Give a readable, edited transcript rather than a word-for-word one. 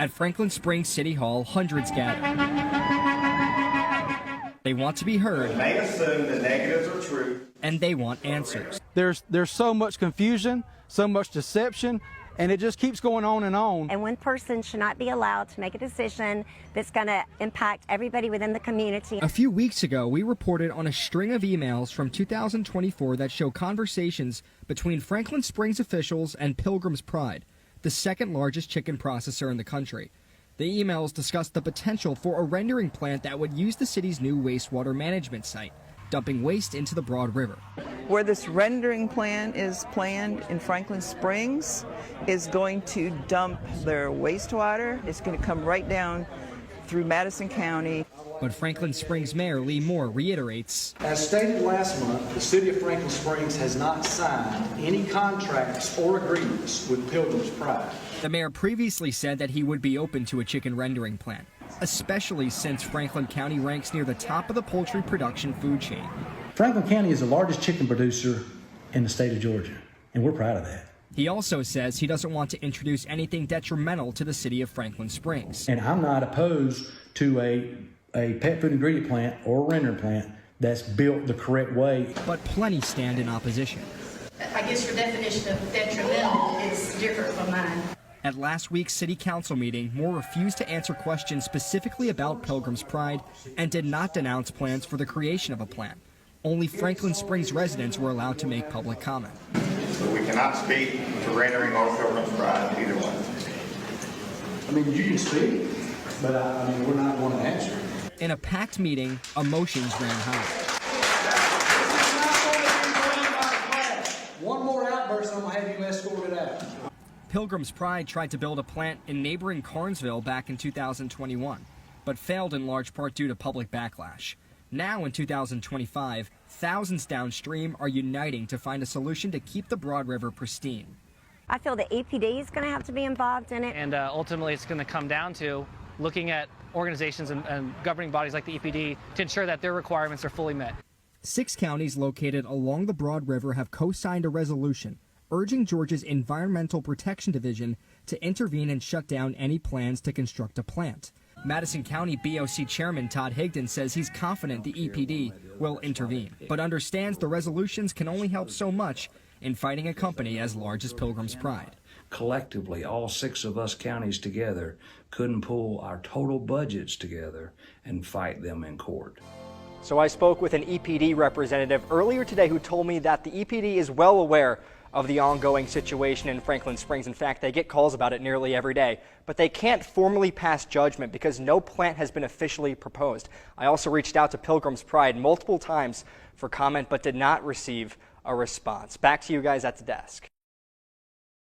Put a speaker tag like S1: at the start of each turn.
S1: At Franklin Springs City Hall, hundreds gather. They want to be heard.
S2: It may assume that negatives are true.
S1: And they want answers.
S3: There's so much confusion, so much deception, and it just keeps going on and on.
S4: And one person should not be allowed to make a decision that's going to impact everybody within the community.
S1: A few weeks ago, we reported on a string of emails from 2024 that show conversations between Franklin Springs officials and Pilgrim's Pride, the second largest chicken processor in the country. The emails discussed the potential for a rendering plant that would use the city's new wastewater management site, dumping waste into the Broad River.
S5: Where this rendering plant is planned in Franklin Springs is going to dump their wastewater. It's going to come right down through Madison County.
S1: But Franklin Springs Mayor Lee Moore reiterates,
S6: as stated last month, the City of Franklin Springs has not signed any contracts or agreements with Pilgrim's Pride.
S1: The mayor previously said that he would be open to a chicken rendering plant, especially since Franklin County ranks near the top of the poultry production food chain.
S6: Franklin County is the largest chicken producer in the state of Georgia, and we're proud of that.
S1: He also says he doesn't want to introduce anything detrimental to the city of Franklin Springs.
S6: And I'm not opposed to a pet food ingredient plant or a rendering plant that's built the correct way.
S1: But plenty stand in opposition.
S7: I guess your definition of detrimental is different from mine.
S1: At last week's city council meeting, Moore refused to answer questions specifically about Pilgrim's Pride and did not denounce plans for the creation of a plant. Only Franklin Springs residents were allowed to make public comment.
S2: So we cannot speak to rendering or Pilgrim's Pride, either one.
S6: I mean, you can speak, but we're not going to answer.
S1: In a packed meeting, emotions ran high.
S6: One more outburst, I'm going to have you escorted out.
S1: Pilgrim's Pride tried to build a plant in neighboring Carnesville back in 2021, but failed in large part due to public backlash. Now in 2025, thousands downstream are uniting to find a solution to keep the Broad River pristine.
S4: I feel the EPD is going to have to be involved in it.
S8: And ultimately it's going to come down to looking at organizations and governing bodies like the EPD to ensure that their requirements are fully met.
S1: 6 counties located along the Broad River have co-signed a resolution urging Georgia's Environmental Protection Division to intervene and shut down any plans to construct a plant. Madison County BOC Chairman Todd Higdon says he's confident the EPD will intervene, but understands the resolutions can only help so much in fighting a company as large as Pilgrim's Pride.
S9: Collectively, all 6 of us counties together couldn't pull our total budgets together and fight them in court.
S10: So I spoke with an EPD representative earlier today who told me that the EPD is well aware of the ongoing situation in Franklin Springs. In fact, they get calls about it nearly every day, but they can't formally pass judgment because no plant has been officially proposed. I also reached out to Pilgrim's Pride multiple times for comment, but did not receive a response. Back to you guys at the desk.